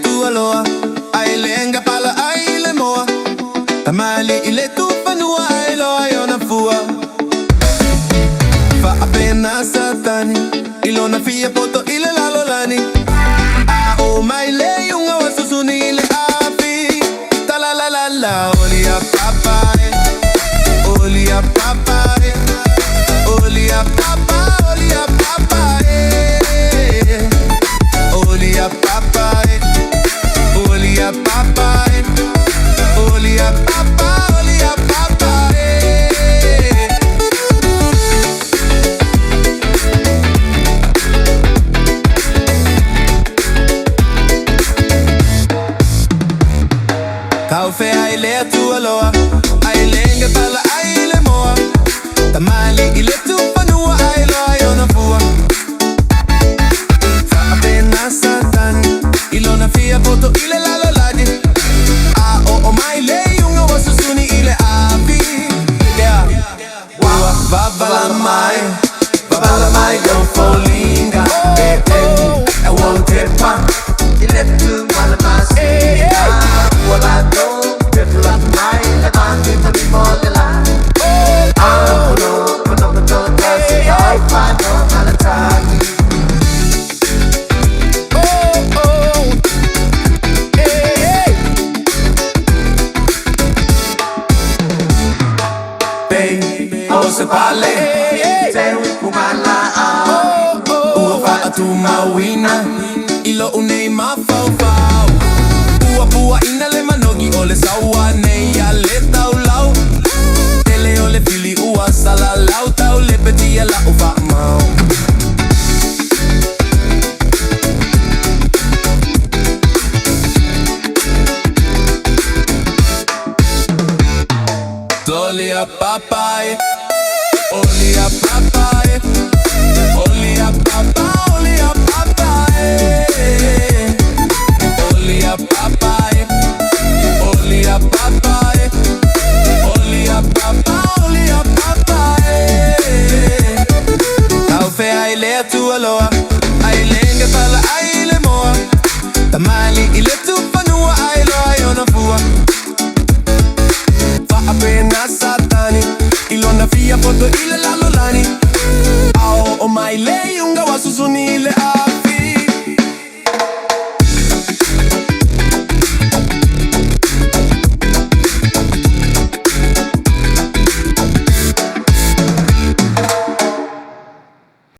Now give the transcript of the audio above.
tu aloha. Ai lenga pala ai le moa. Tamali ile tu panua ai loa yona fua. Fa apena satani. Ilona fia poto ile lalolani. A o mai le yunga wa susuni ile api. Ta la la la la. Olia papae. Olia papae. Olia papa. Olia papae. Olia papae. Olia papae. Olia papa. Olia papae. Kau fe ai le tu aloha. Ai lenga pala ai le moa. Tamali ile tu panua ai loa yona fua. Fa apena satani. Ilona fia poto ile lalolani. A o mai le yunga wa susuni ile api. Yeah. Ua vavala mai. Vavala mai go folinga. I won't tip my. Ile tu wala masinga. Wala do. Betul at mai. I can't keep the more than I. Pale, tewi kumala ua fa atu mawina ilo unei mafau fau ua pua ina le manogi ole sawa nei ale tau lau tele ole fili ua sala lau tau le peti la ufa mau Olia papae. Olia papae. Olia papa. Olia papae. Olia papae. Olia papae. Olia papa. Olia papae. Kau fe ai le tu aloha. Ai lenga pala ai le moa. Tamali ile tu panua ai loa yona fua. Fa apena sa